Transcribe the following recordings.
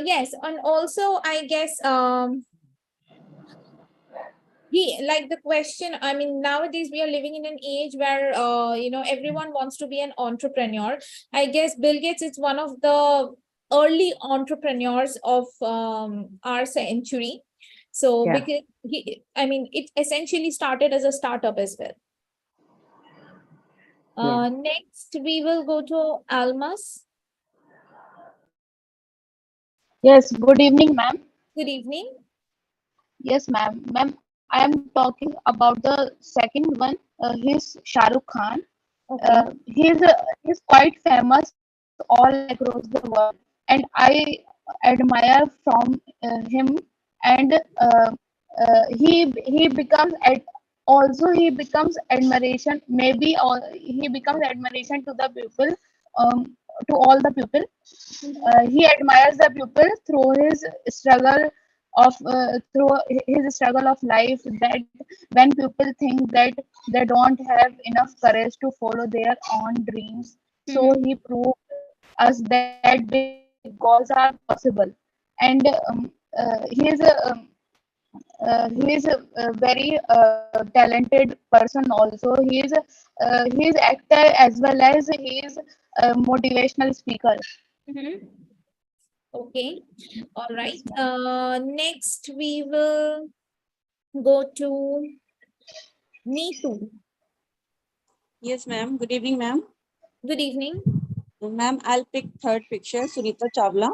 Yes, and also I guess like the question, I mean, nowadays we are living in an age where everyone wants to be an entrepreneur. I guess Bill Gates is one of the early entrepreneurs of our century. So Yeah. because it essentially started as a startup as well. Yeah. Next we will go to Almas. Yes, good evening, ma'am. Good evening. Yes, ma'am. Ma'am, I am talking about the second one. He's Shah Rukh Khan. Okay. He's quite famous all across the world, and I admire from him. And he becomes he becomes admiration. Maybe he becomes admiration to the people, to all the people. Mhm. He admires the pupil through his struggle through his struggle of life, that when people think that they don't have enough courage to follow their own dreams, so Mhm. he proved us that big goals are possible. And he is a very talented person also. He is actor as well as he is a motivational speaker. Mhm. Okay. All right. Yes, ma'am. Next we will go to Neetu. Yes, ma'am. Good evening, ma'am. Good evening. Ma'am, I'll pick third picture, Sunita Chawla.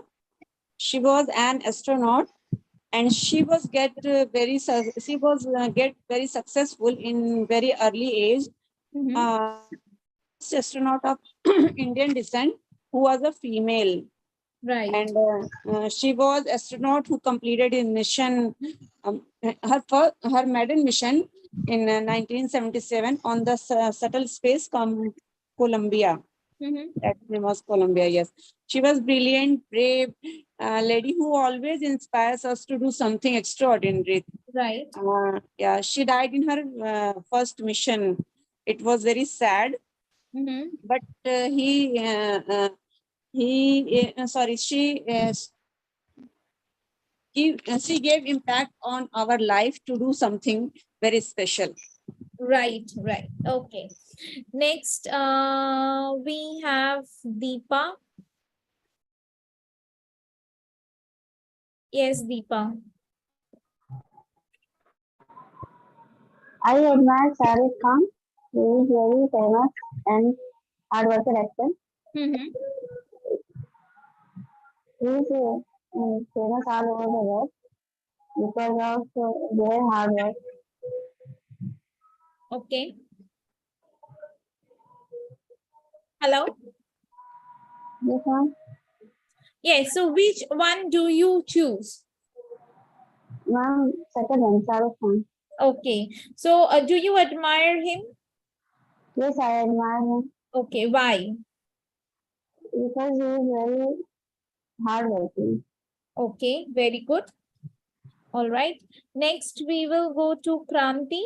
She was an astronaut and she was get very successful in very early age. Mhm. Astronaut of Indian descent who was a female, Right. and she was astronaut who completed a mission, her maiden mission in 1977 on the shuttle space Columbia. Mhm. That name was Columbia. Yes, she was brilliant, brave lady who always inspires us to do something extraordinary. Right. Yeah, she died in her first mission. It was very sad, Mhm. but he sorry she gave impact on our life to do something very special. Right. Right. Okay. Next, we have Deepa. Yes, Deepa. I admire Shah Rukh Khan. He is very famous and hardworking actor. Mhm. He is famous all over the world because of their hard work. Okay. Hello. Yes, ma'am. Yes. So, which one do you choose? Ma'am, second one, Shah Rukh Khan. Okay. So, do you admire him? Yes, I admire him Okay. Why? because he is very hardworking. Okay. Very good. All right. Next, we will go to Kranti.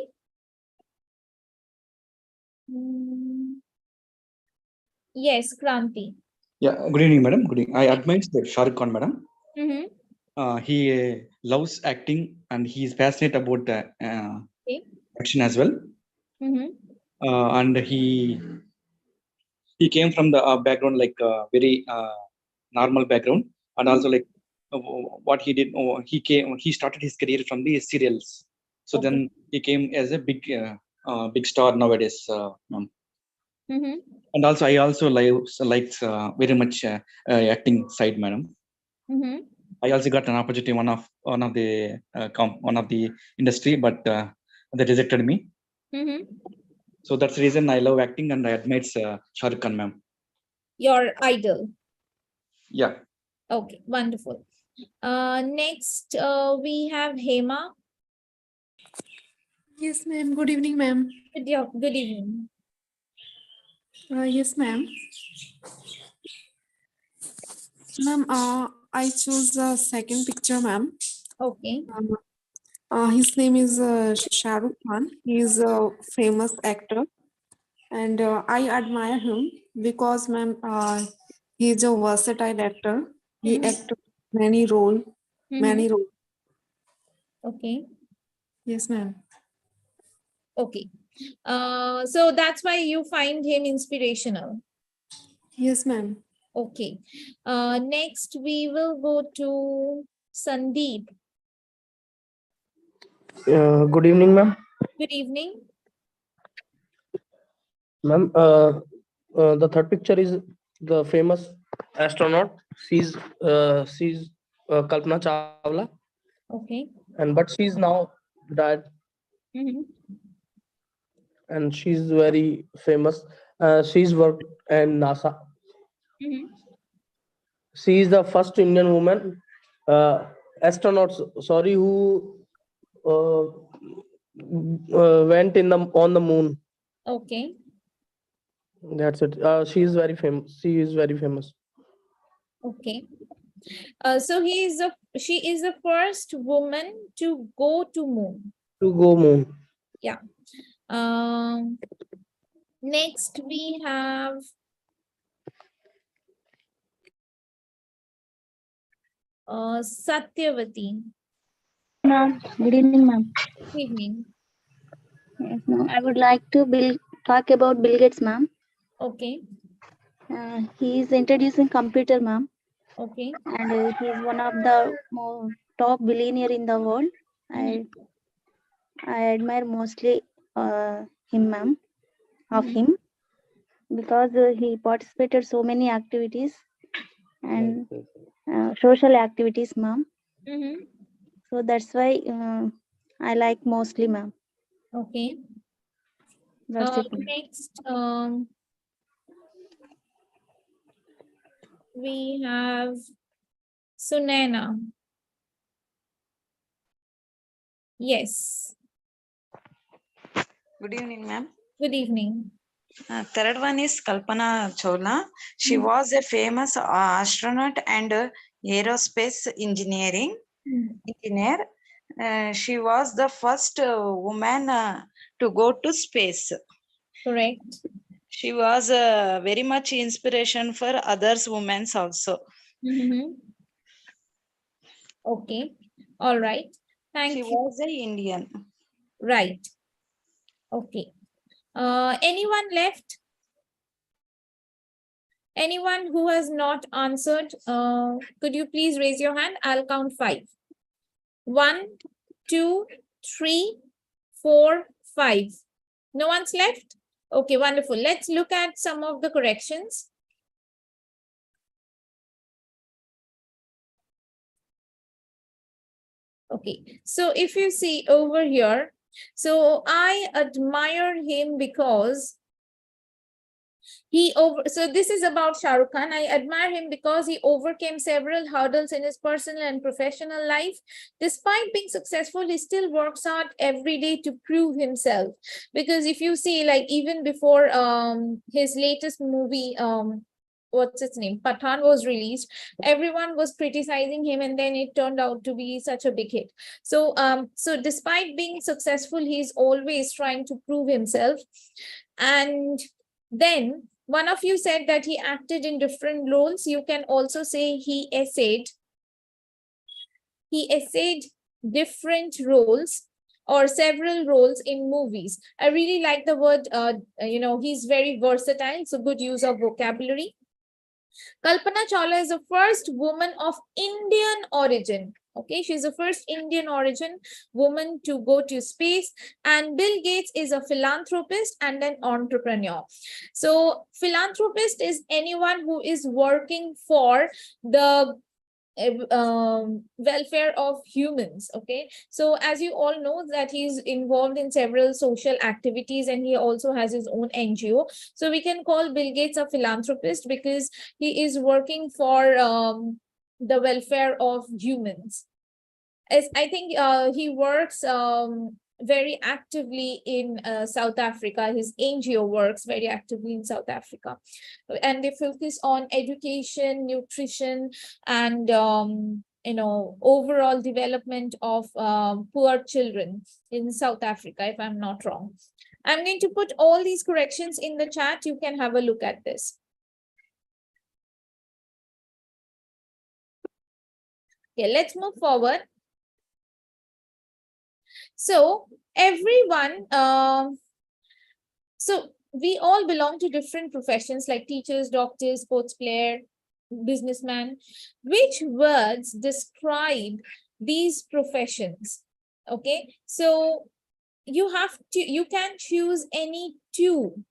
Mm, yes, Kranti. Yeah. Good evening, madam. Good evening. I admire the Shah Rukh Khan, madam. Mm-hmm. He loves acting and he is passionate about Okay. action as well. Mm-hmm. And he came from the background like very normal background, and also like what he did. He started his career from the serials. So then Okay. he came as a big star nowadays. Ma'am. Mm-hmm. And also I also likes very much acting side, madam. Mm-hmm. I also got an opportunity one of the industry, but they rejected me. Mm-hmm. So that's the reason I love acting and I admire Shah Rukh Khan, ma'am. Your idol. Yeah. Okay, wonderful. Next, we have Hema. Yes, ma'am. Good evening, ma'am. Good evening. Yes, ma'am. Ma'am, I chose the second picture, ma'am. Okay. His name is Shah Rukh Khan. He is a famous actor, and I admire him because, ma'am, he is a versatile actor. He Mhm. acted many role, Mhm. many role. Okay. Yes, ma'am. Okay. So that's why you find him inspirational. Yes, ma'am. Okay. Next we will go to Sandeep. Good evening, ma'am. Good evening. Ma'am, the third picture is the famous astronaut. She's Kalpana Chawla, Okay. but she's now died, Mhm. and she's very famous. She's worked in NASA. Mhm. She is the first Indian woman astronaut. Sorry, who uh, went on the moon. Okay. That's it. She is very famous. She is very famous. Okay. So she is the first woman to go to moon. To go moon. Yeah. Next we have Satyavati. Ma'am, good evening, ma'am. Good evening. Yes, ma'am. I would like to talk about Bill Gates, ma'am. Okay. He is introducing computer, ma'am, Okay. and he is one of the top billionaire in the world. Mhm. I admire mostly him, ma'am, of Mhm. him, because he participated so many activities and social activities, ma'am. Mhm. So that's why I like mostly, ma'am. Okay. That's it, ma'am. Next, we have Sunena. Yes. Good evening, ma'am. Good evening. Third one is Kalpana Chawla. She Mhm. was a famous astronaut and aerospace engineer. She was the first woman to go to space. Correct. She was very much inspiration for others women also. Mhm. Okay. All right. Thank She you. was a Indian. Right. Okay. Anyone left? Anyone who has not answered, could you please raise your hand? I'll count 5. 1, 2, 3, 4, 5. No one's left? Okay, wonderful. Let's look at some of the corrections. Okay, so if you see over here, so I admire him because so this is about Shah Rukh Khan. I admire him because he overcame several hurdles in his personal and professional life. Despite being successful, he still works hard every day to prove himself. Because if you see, like even before his latest movie, what's its name, Pathan, was released, everyone was criticizing him, and then it turned out to be such a big hit. So so despite being successful, he's always trying to prove himself. And then one of you said that he acted in different roles. You can also say he essayed different roles or several roles in movies. I really like the word, he's very versatile, so good use of vocabulary. Kalpana Chawla is the first woman of Indian origin. Okay, she's the first Indian origin woman to go to space. And Bill Gates is a philanthropist and an entrepreneur. So philanthropist is anyone who is working for the welfare of humans. Okay, so as you all know that he's involved in several social activities, and he also has his own NGO. So we can call Bill Gates a philanthropist because he is working for the welfare of humans. As I think he works very actively in South Africa. His NGO works very actively in South Africa, and they focus on education, nutrition, and overall development of poor children in South Africa, if I'm not wrong. I'm going to put all these corrections in the chat. You can have a look at this. Okay, let's move forward. So everyone, so we all belong to different professions like teachers, doctors, sports player, businessman. Which words describe these professions? Okay, so you can choose any two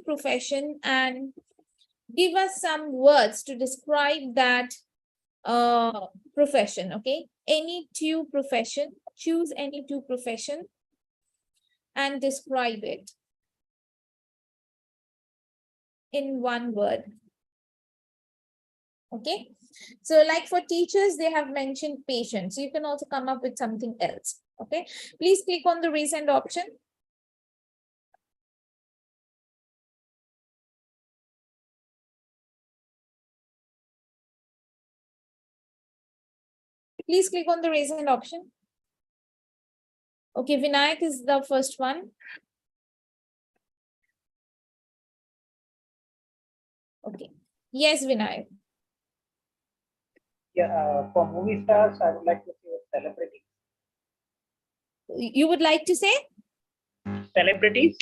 profession and give us some words to describe that profession. Okay, any two profession, choose any two profession and describe it in one word. Okay, so like for teachers, they have mentioned patient, so you can also come up with something else. Okay, please click on the raise hand option. Please click on the raise hand option. Okay, Vinayak is the first one. Okay, yes, Vinayak. Yeah, for movie stars, I would like to say celebrities. You would like to say? Celebrities?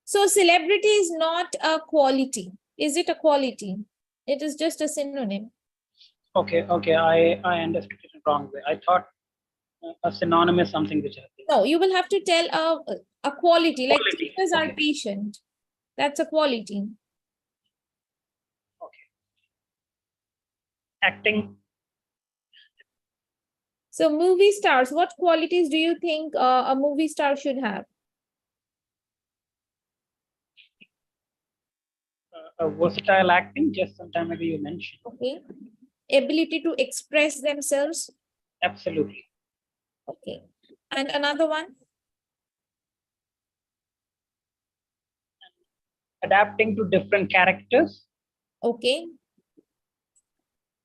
So celebrity is not a quality. Is it a quality? It is just a synonym. Okay, I understood it wrong way. I thought a synonym is something which I think. No, you will have to tell a quality, like Quality, teachers are okay. patient. That's a quality. Okay. Acting. So movie stars, what qualities do you think a movie star should have? Versatile acting, just some time ago you mentioned. Okay. Ability to express themselves. Absolutely. Okay. And another one? Adapting to different characters. Okay.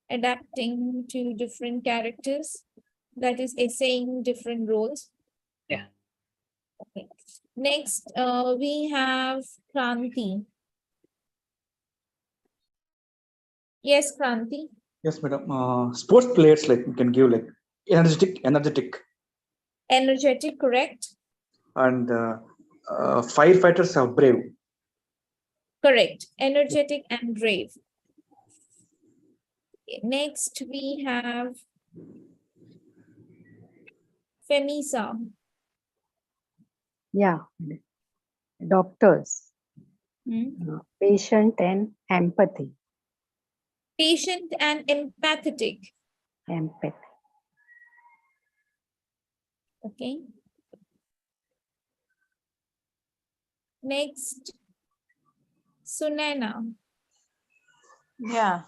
Adapting to different characters. That is essaying different roles. Yeah. Okay. Next, we have Kranti. Yes, Kranti. Yes, madam. Sports players, like you can give like energetic, Energetic, correct? and firefighters are brave. Correct. Energetic and brave. Next, we have Femisa. Yeah, doctors, patient and empathy. Patient and empathetic. Empathy. Okay. Next, Sunena. Yeah.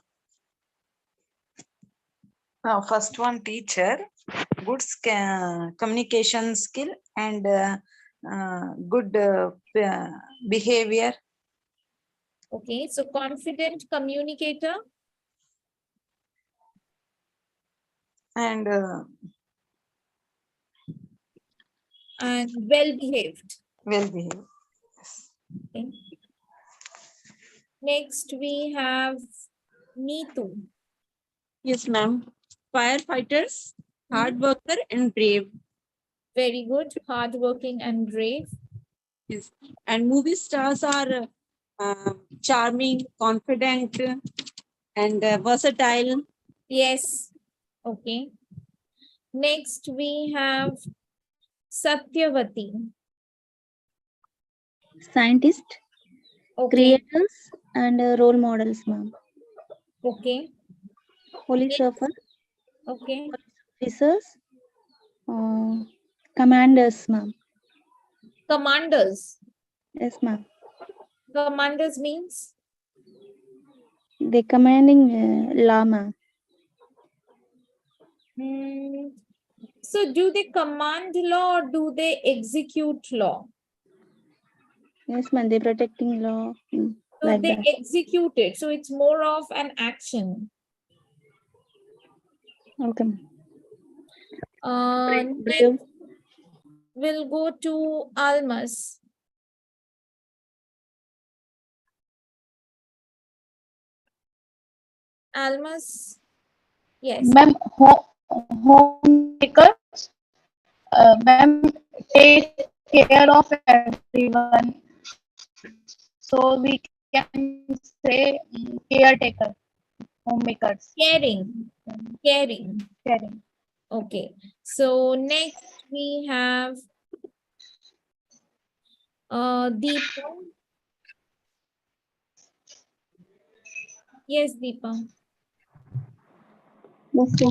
Now, first one, teacher, good communication skill and good behavior. Okay, so confident communicator. And well-behaved. Well-behaved. Yes. Okay. Next, we have Neetu. Yes, ma'am. Firefighters, hard worker and brave. Very good, hardworking and brave. Yes. And movie stars are charming, confident, and versatile. Yes. Okay. Next, we have Satyavati. Scientists, Okay. creators, and role models, ma'am. Okay. Police officer, Okay. officers, commanders, ma'am. Commanders. Yes, ma'am. Commanders means? They commanding law, ma'am. So do they command law or do they execute law? Yes, ma'am. They protecting law. So like they that. execute it. So it's more of an action. Okay. Next, we'll go to Almas. Almas, Yes. Ma'am, homemakers, ma'am, take care of everyone. So we can say caretaker, homemakers, Caring. Caring. caring. Okay. So next we have Deepa. Yes, Deepa. Yes, sir.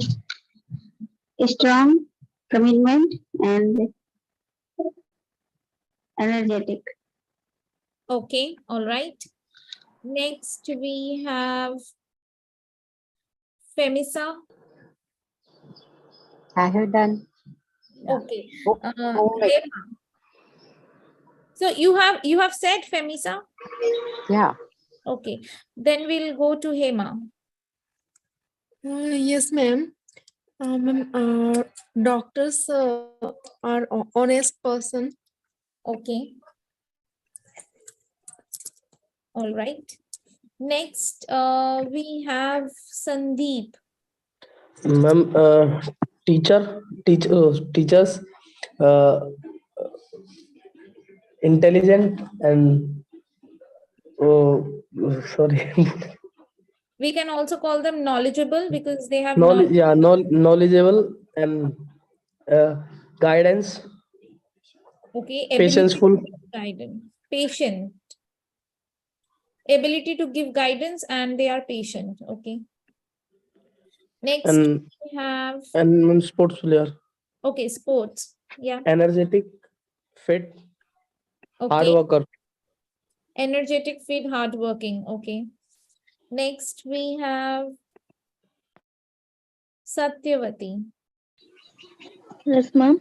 Strong, commitment, and energetic. Okay, all right. Next we have Femisa. I have done. Okay. Homemaker. Hema. So you have said Femisa. Yeah. Okay. Then we'll go to Hema. Yes, ma'am. Ma'am, doctors are honest person. Okay. All right. Next, we have Sandeep. Ma'am, teachers, uh, intelligent and sorry, We can also call them knowledgeable because they have knowledge. knowledge, yeah, knowledgeable and uh, guidance, Okay, ability to patientful, give guidance, patient, ability to give guidance, and they are patient. Okay. Next, and we have sports player, okay, sports. Yeah. energetic, fit, hard Okay. worker. Energetic, fit, hardworking. Okay. Next, we have Satyavati. Yes, ma'am.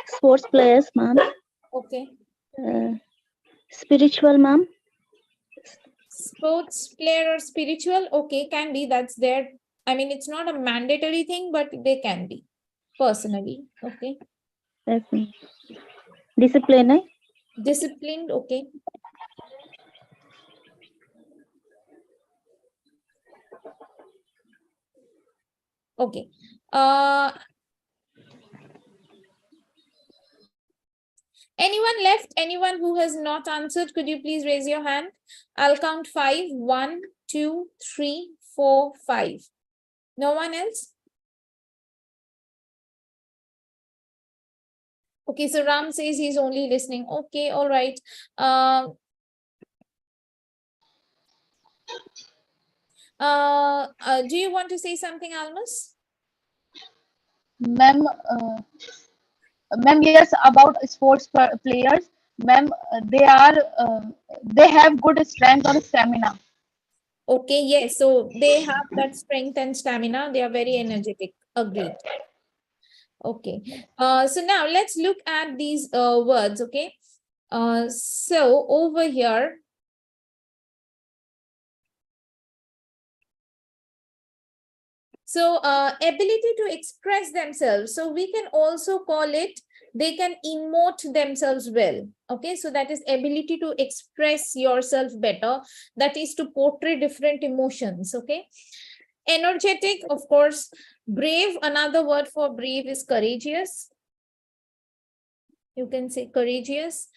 Sports players, ma'am. Okay. Spiritual, ma'am. Sports player or spiritual? Okay, can be. That's there. I mean, it's not a mandatory thing, but they can be personally. Okay. Yes, ma'am. Discipline, eh? Disciplined. Okay. Okay. Anyone left? Anyone who has not answered? Could you please raise your hand? I'll count 5. 1, 2, 3, 4, 5. No one else? Okay, so Ram says he's only listening. Okay, all right. Do you want to say something, Almas? Ma'am, ma'am, yes, about sports players, ma'am, they have good strength or stamina. Okay, yes. So they have that strength and stamina. They are very energetic. Agreed. Okay. So now let's look at these words. Okay. So over here, so ability to express themselves. So we can also call it, they can emote themselves well. Okay, so that is ability to express yourself better. That is to portray different emotions. Okay. Energetic, of course. Brave, another word for brave is courageous. You can say courageous.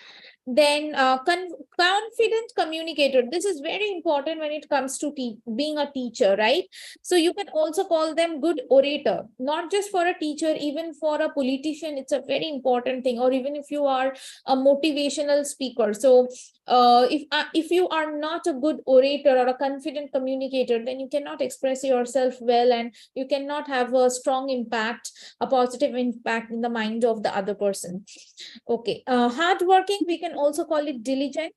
Then confident communicator. This is very important when it comes to being a teacher, right? So you can also call them good orator, not just for a teacher, even for a politician. It's a very important thing. Or even if you are a motivational speaker. So if you are not a good orator or a confident communicator, then you cannot express yourself well, and you cannot have a strong impact, a positive impact in the mind of the other person. Okay. Hardworking, we can also call it diligent.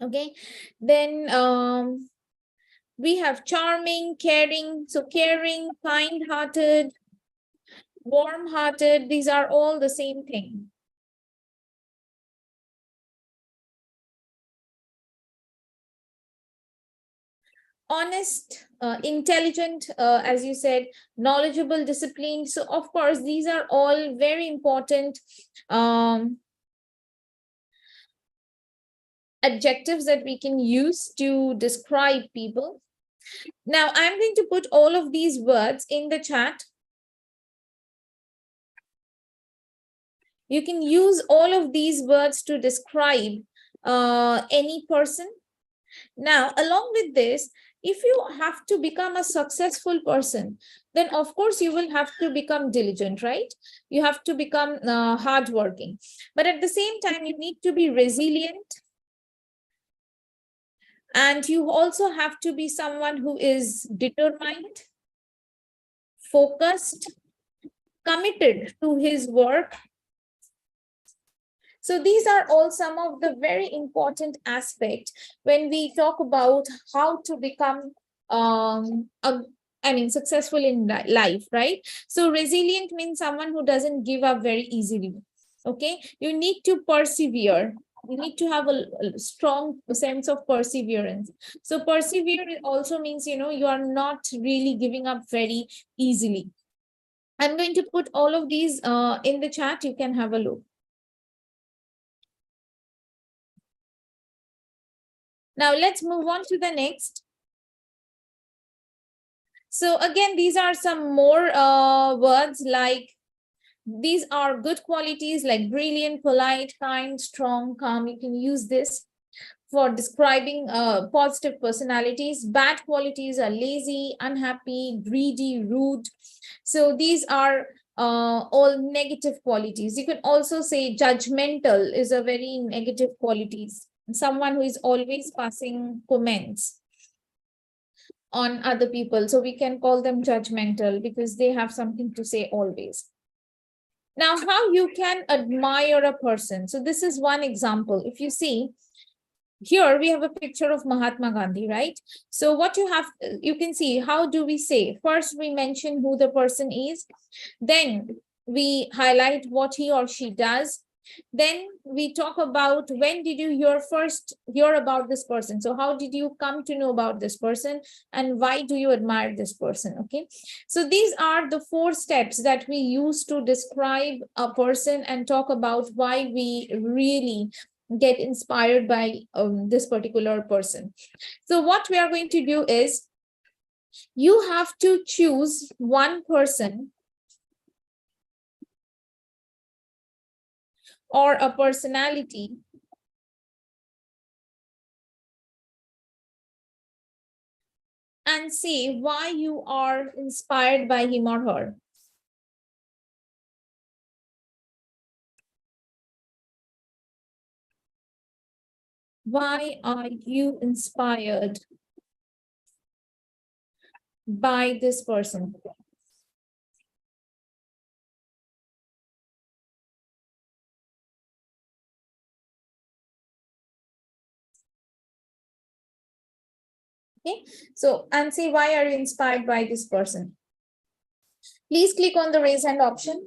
Okay. Then we have charming, caring. So caring, kind-hearted, warm-hearted, these are all the same thing. Honest, intelligent, as you said, knowledgeable, disciplined. So of course, these are all very important adjectives that we can use to describe people. Now I'm going to put all of these words in the chat. You can use all of these words to describe any person. Now, along with this, if you have to become a successful person, then of course you will have to become diligent, right? You have to become hardworking. But at the same time, you need to be resilient. And you also have to be someone who is determined, focused, committed to his work. So these are all some of the very important aspects when we talk about how to become successful in life, right? So resilient means someone who doesn't give up very easily. Okay, you need to persevere. You need to have a strong sense of perseverance. So persevere also means, you are not really giving up very easily. I'm going to put all of these in the chat. You can have a look. Now let's move on to the next. So again, these are some more words like, these are good qualities like brilliant, polite, kind, strong, calm. You can use this for describing positive personalities. Bad qualities are lazy, unhappy, greedy, rude. So these are all negative qualities. You can also say judgmental is a very negative qualities. Someone who is always passing comments on other people. So we can call them judgmental because they have something to say always. Now, how you can admire a person. So this is one example. If you see, here we have a picture of Mahatma Gandhi, right? So what you can see, how do we say? First, we mention who the person is. Then we highlight what he or she does. Then we talk about when did you first hear about this person? So how did you come to know about this person and why do you admire this person? Okay, so these are the 4 steps that we use to describe a person and talk about why we really get inspired by this particular person. So what we are going to do is, you have to choose one person or a personality and say why you are inspired by him or her. Why are you inspired by this person? Okay, so and say why are you inspired by this person? Please click on the raise hand option.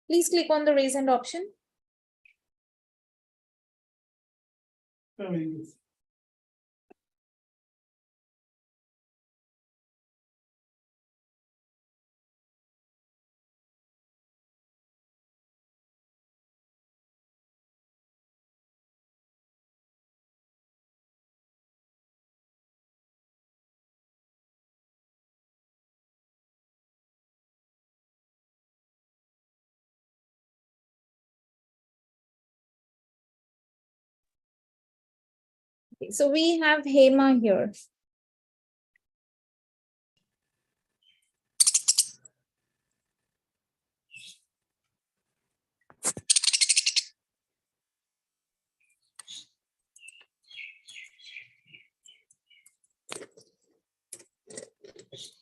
Please click on the raise hand option. Okay, so we have Hema here.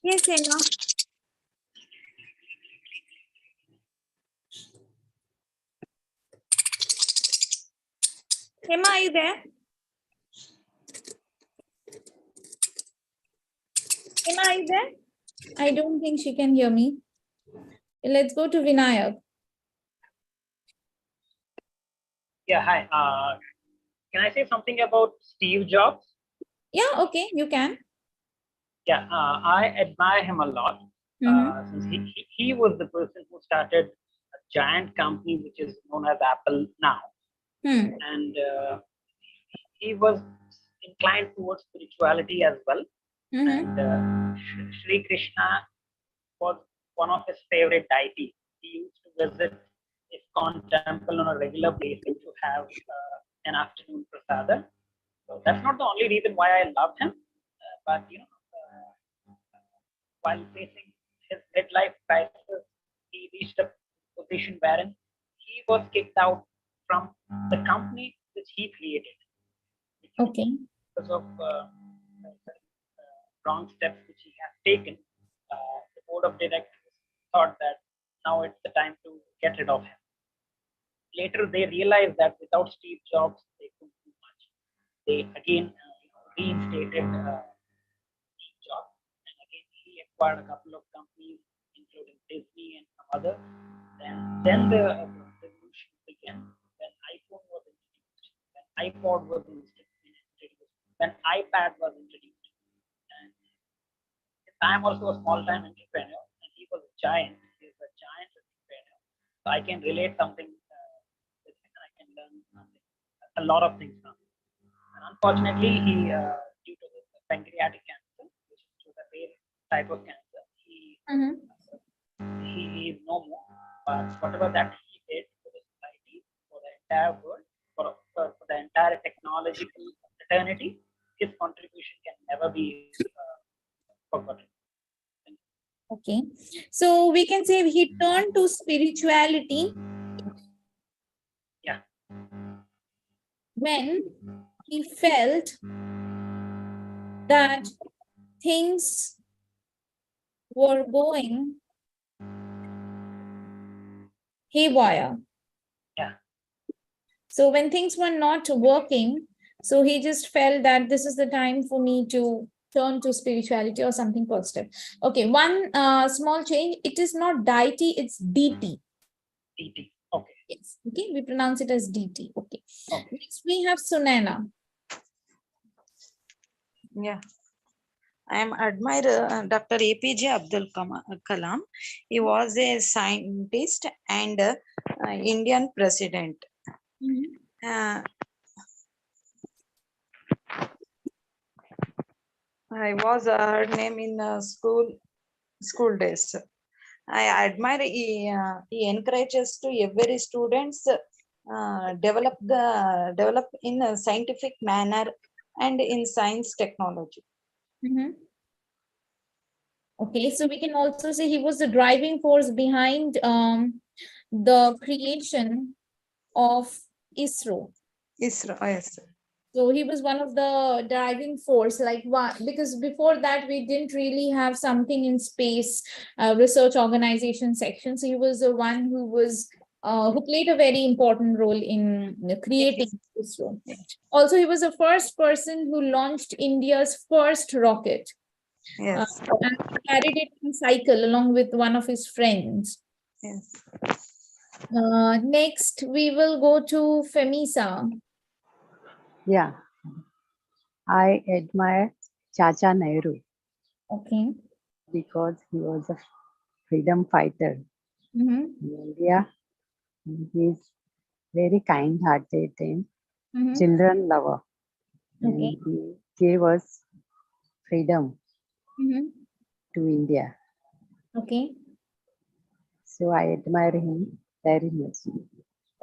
Yes, Hema. Hema, are you there? Hema, are you there? I don't think she can hear me. Let's go to Vinayak. Yeah, hi. Can I say something about Steve Jobs? Yeah, okay, you can. Yeah, I admire him a lot. Since he was the person who started a giant company which is known as Apple now. And he was inclined towards spirituality as well. And Sri Krishna was one of his favorite deities. He used to visit ISKCON temple on a regular basis to have an afternoon prasada. So that's not the only reason why I love him, but while facing his midlife crisis, he reached a position wherein he was kicked out from the company which he created. Okay. Because of wrong steps which he has taken, the board of directors thought that now it's the time to get rid of him. Later, they realized that without Steve Jobs, they couldn't do much. They again reinstated Steve Jobs, and again he acquired a couple of companies, including Disney and some others. Then the revolution began when iPhone was introduced, when iPod was introduced, when iPad was introduced. And I'm also a small-time entrepreneur, and he was a giant. He is a giant entrepreneur. So I can relate something with him, and I can learn something, a lot of things from him. And unfortunately, he, due to this pancreatic cancer, which is a rare type of cancer, he is no more. But whatever that he did for the society, for the entire world, for the entire technological fraternity, his contribution can never be forgotten. Okay. So we can say he turned to spirituality. Yeah. When he felt that things were going haywire. Yeah. So when things were not working, so he just felt that this is the time for me to turn to spirituality or something positive. Okay, one small change. It is not deity, it's deity. DT. Okay. Yes. Okay, we pronounce it as DT. Okay. Next we have Sunana. Yeah. I am admire Dr. APJ Abdul Kalam. He was a scientist and Indian president. I was her name in school days. I admire he encourages to every students develop in a scientific manner and in science technology. Okay, so we can also say he was the driving force behind the creation of ISRO. ISRO, yes. So he was one of the driving force, like what? Because before that we didn't really have something in space research organization section. So he was the one who was who played a very important role in creating ISRO. Also, he was the first person who launched India's first rocket. Yes. And carried it in cycle along with one of his friends. Yes. Next, we will go to Femisa. Yeah. I admire Chacha Nehru. Okay. Because he was a freedom fighter in India. He is very kind-hearted and children lover. Okay. And he gave us freedom to India. Okay. So I admire him very much.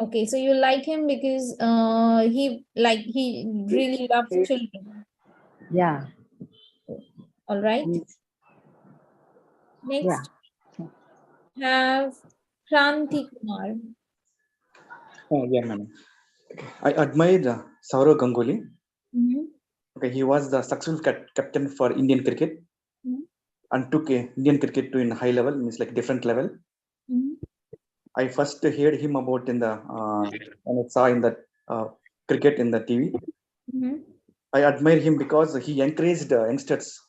Okay, so you like him because he really loves children. Yeah. All right. Next, have Kranti Kumar. Yeah, madam. Okay. I admire Saurav Ganguly. Okay, he was the successful captain for Indian cricket and took Indian cricket to a high level, means like different level. I first heard him about in the and I saw in the cricket in the TV. I admire him because he encouraged youngsters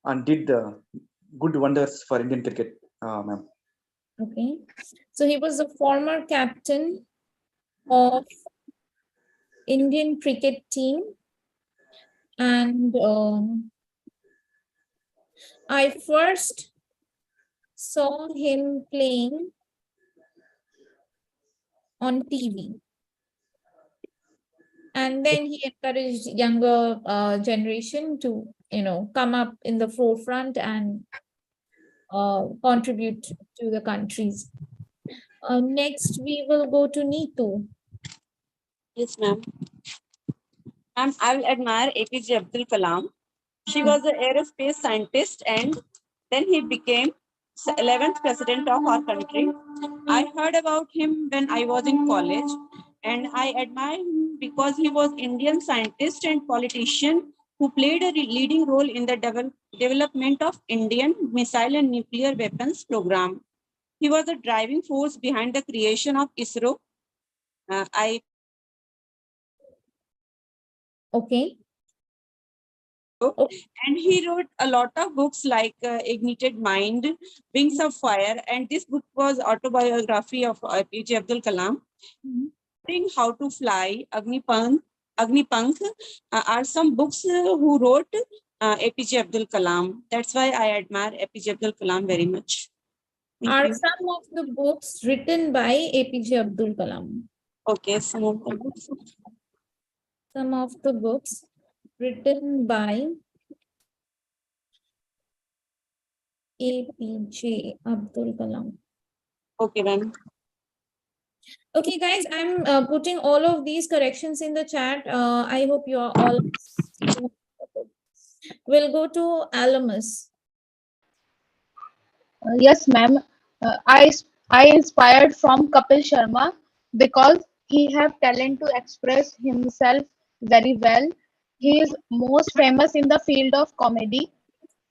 and did good wonders for Indian cricket, ma'am. Okay, so he was a former captain of Indian cricket team, and I first saw him playing on TV. And then he encouraged younger generation to, come up in the forefront and contribute to the countries. Next, we will go to Neetu. Yes, ma'am. Ma'am, I will admire APJ Abdul Kalam. She was an aerospace scientist and then he became 11th president of our country. I heard about him when I was in college and I admire him because he was Indian scientist and politician who played a leading role in the development of Indian missile and nuclear weapons program. He was a driving force behind the creation of ISRO. Okay. And he wrote a lot of books like Ignited Mind, Wings of Fire, and this book was autobiography of APJ Abdul Kalam. How to Fly, Agnipank are some books who wrote APJ Abdul Kalam. That's why I admire APJ Abdul Kalam very much. Are some of the books written by APJ Abdul Kalam? Okay, some of the books. Some of the books written by APJ Abdul Kalam. Okay, ma'am. Okay, guys, I'm putting all of these corrections in the chat. I hope you are all. We'll go to Alamus. Yes, ma'am. I inspired from Kapil Sharma because he have talent to express himself very well. He is most famous in the field of comedy.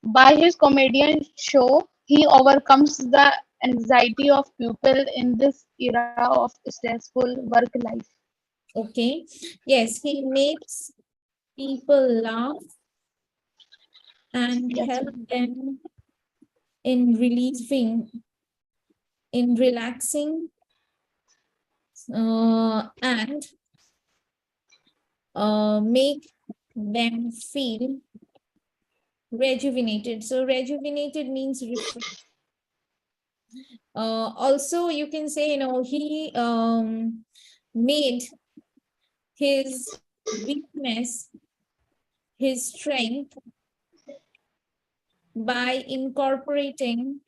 By his comedian show, he overcomes the anxiety of people in this era of stressful work life. Okay. Yes, he makes people laugh and help them in relaxing and make them feel rejuvenated. So rejuvenated means refreshed. Also, you can say, he made his weakness his strength by incorporating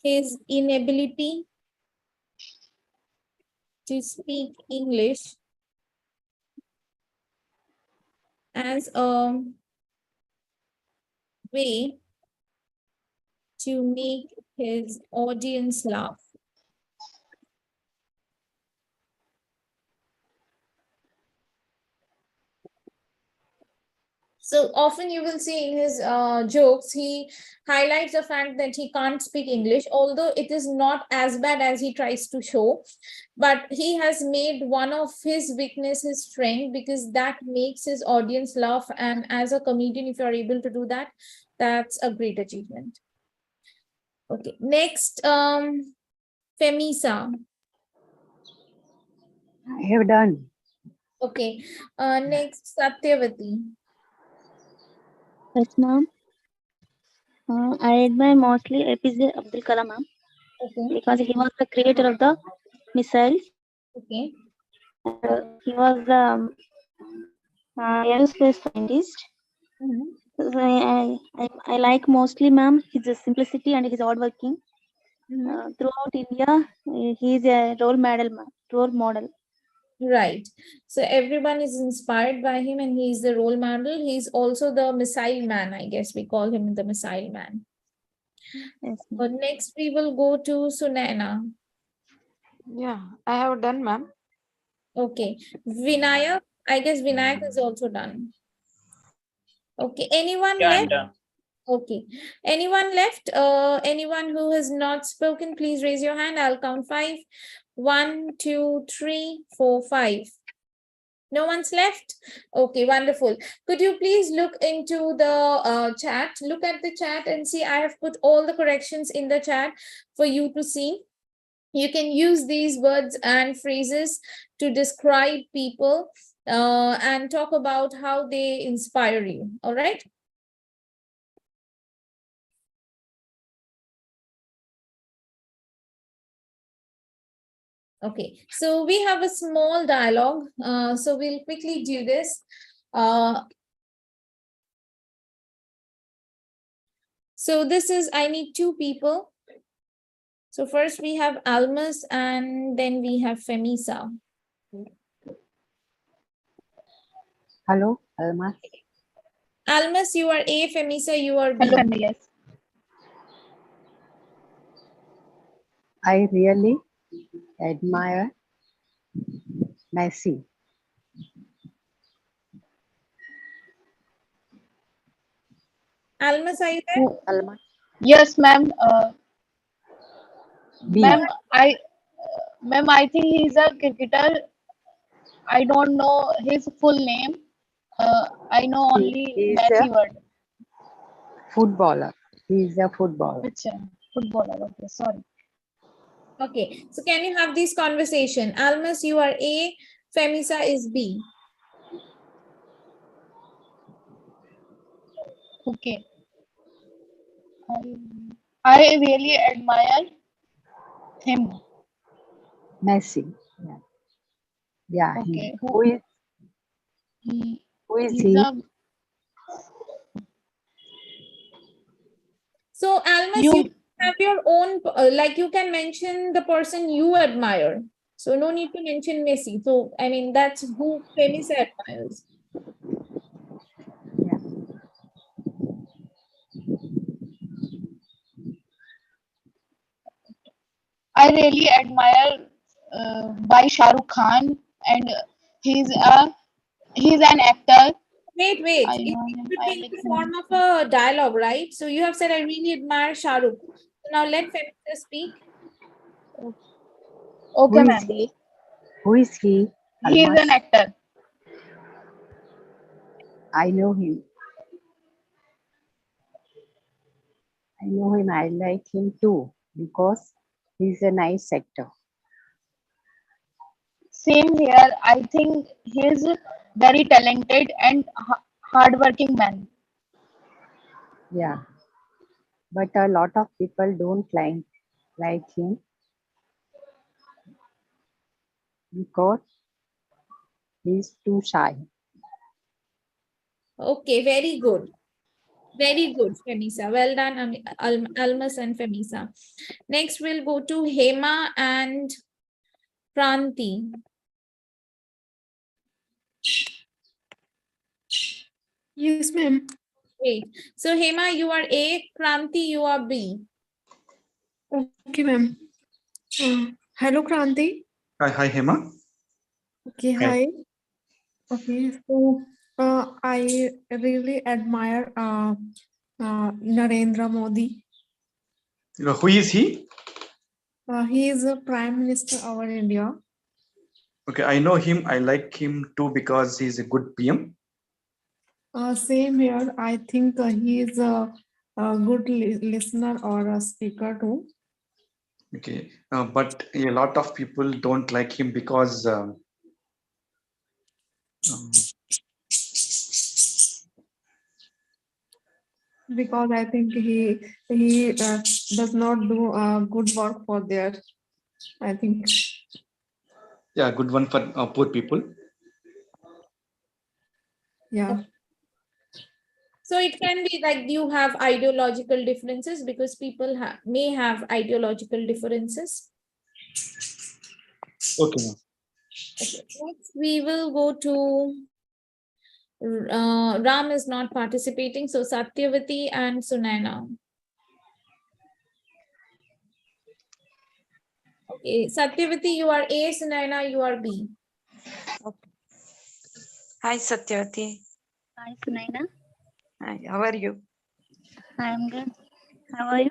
his inability to speak English as a way to make his audience laugh. So often you will see in his jokes, he highlights the fact that he can't speak English, although it is not as bad as he tries to show. But he has made one of his weakness his strength because that makes his audience laugh. And as a comedian, if you're able to do that, that's a great achievement. Okay, next, Femisa. I have done. Okay, next, Satyavati. Yes, ma'am. I admire mostly APJ Abdul Kalam, ma'am, because he was the creator of the missiles. Okay. He was the aerospace scientist. So I like mostly, ma'am, his simplicity and his hardworking. Throughout India, he is a role model. Right. So everyone is inspired by him and he's the role model. He's also the missile man, I guess we call him the missile man. Yes, but next we will go to Sunaina. Yeah, I have done, ma'am. Okay. Vinayak, I guess Vinayak is also done. Okay. Anyone Yeah, left? I'm done. Okay. Anyone left? Anyone who has not spoken, please raise your hand. I'll count 5. 1, 2, 3, 4, 5. No one's left? Okay, wonderful. Could you please look into the chat? Look at the chat and see, I have put all the corrections in the chat for you to see. You can use these words and phrases to describe people and talk about how they inspire you. All right. Okay, so we have a small dialogue. So we'll quickly do this. So this is, I need two people. So first we have Almas and then we have Femisa. Hello, Alma. Almas, you are A, Femisa, you are B. Hello, yes. I really admire Messi. Almas, are you there? Alma. Yes, ma'am. B. Ma'am, I think he's a cricketer. I don't know his full name. I know He only is Messi a word. footballer. He is a footballer. Achha, footballer. Okay, sorry. Okay, so can you have this conversation? Almas, you are A, Femisa is B. Okay. I really admire him. Messi. Yeah. Yeah. Okay. Who is He, he? he's a So Almas, you have your own, like you can mention the person you admire. So no need to mention Messi. So I mean, that's who Femisa admires. I really admire by Shah Rukh Khan, and he's an actor. Wait. I It know him. should I be in like the him. form of a dialogue, right? So you have said, I really admire Shah Rukh. So now let Femisa speak. Okay, Who is ma'am. he? Who is he? He is Almas. an actor. I know him. I know him. I like him too because he's a nice actor. Same here. I think he's very talented and hardworking man. Yeah. But a lot of people don't like him because he's too shy. Okay, very good. Very good, Femisa. Well done, Almas and Femisa. Next, we'll go to Hema and Pranti. Yes, ma'am. Great. So Hema, you are A, Kranti, you are B. Okay, ma'am. Hello, Kranti. Hi, Hema. Okay, hi. Okay, so I really admire Narendra Modi. Who is he? He is a Prime Minister of our India. Okay, I know him. I like him too because he's a good PM. Same here. I think he is a good listener or a speaker too. Okay, but a lot of people don't like him because because I think he does not do good work for their, I think. Yeah, good one for poor people. Yeah. So it can be like you have ideological differences because people may have ideological differences. Okay. Okay. Next, we will go to Ram is not participating. So Satyavati and Sunaina. Okay, Satyavati, you are A, Sunaina, you are B. Okay. Hi, Satyavati. Hi, Sunaina. Hi, how are you? I'm good. How are you?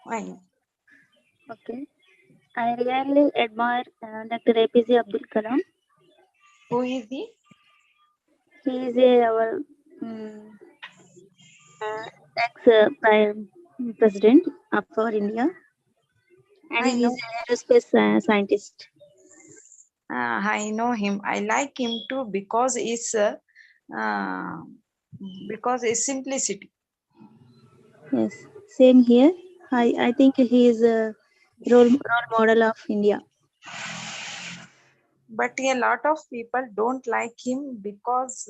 Fine. Okay. I really admire Dr. APJ Abdul Kalam. Who is he? He is our ex-prime president of our India, and he is an aerospace scientist. I know him. I like him too because it's simplicity. Yes, same here. I think he is a role model of India. but a lot of people don't like him because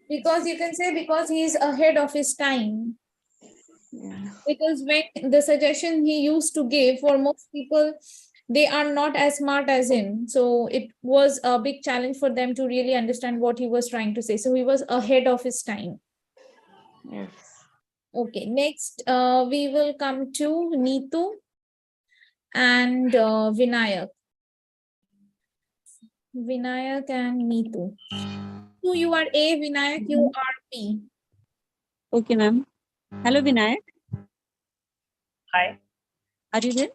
Because you can say because he is ahead of his time. yeah. Because when the suggestion he used to give, for most people, they are not as smart as him. So it was a big challenge for them to really understand what he was trying to say. So he was ahead of his time. Yes. Okay, next we will come to Neetu and Vinayak. Vinayak and Neetu. So you are A, Vinayak, you are B. Okay, ma'am. Hello, Vinayak. Hi. Are you there?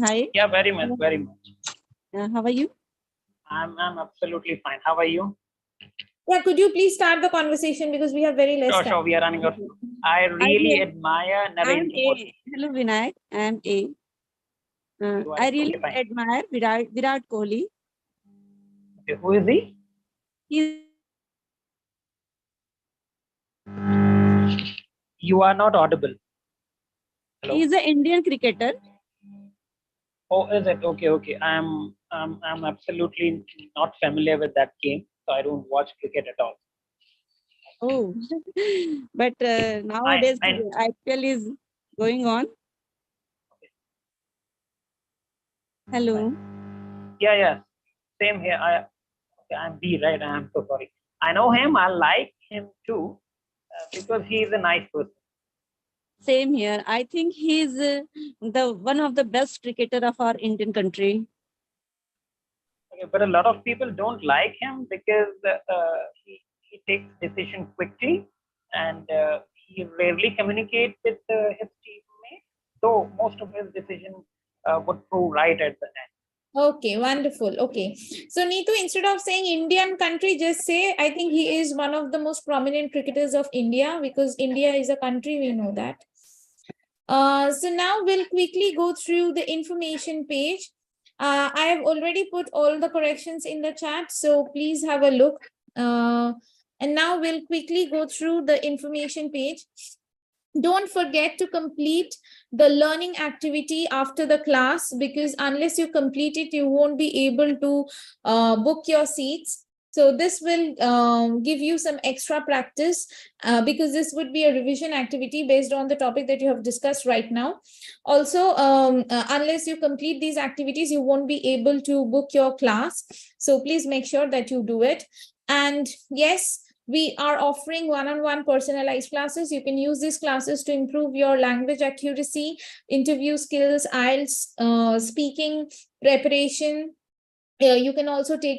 Hi. Yeah, very much, very much. How are you? I'm absolutely fine. How are you? Yeah, could you please start the conversation because we have very less Sure, time. sure. We are running out. I really admire I'm Narendra Modi. A. Hello, Vinayak. I'm A. You are I really okay, fine. admire Virat Kohli. Okay, who is he? You are not audible. Hello? He's an Indian cricketer. Oh, is it? Okay, okay. I'm absolutely not familiar with that game, so I don't watch cricket at all. Oh, but nowadays IPL is going on. Hello. Yeah, yeah. Same here. I'm B, right? I'm so sorry. I know him. I like him too because he is a nice person. Same here. I think he's the one of the best cricketer of our Indian country. Okay, but a lot of people don't like him because he takes decision quickly and he rarely communicates with his teammates. So most of his decisions would prove right at the end. Okay, wonderful. Okay. So Neetu, instead of saying Indian country, just say, I think he is one of the most prominent cricketers of India because India is a country, we know that. So now we'll quickly go through the information page. I have already put all the corrections in the chat, so please have a look. And now we'll quickly go through the information page. Don't forget to complete the learning activity after the class because unless you complete it, you won't be able to book your seats. So this will give you some extra practice because this would be a revision activity based on the topic that you have discussed right now. Also, unless you complete these activities, you won't be able to book your class. So please make sure that you do it. And yes, we are offering one-on-one personalized classes. You can use these classes to improve your language accuracy, interview skills, IELTS, speaking preparation. You can also take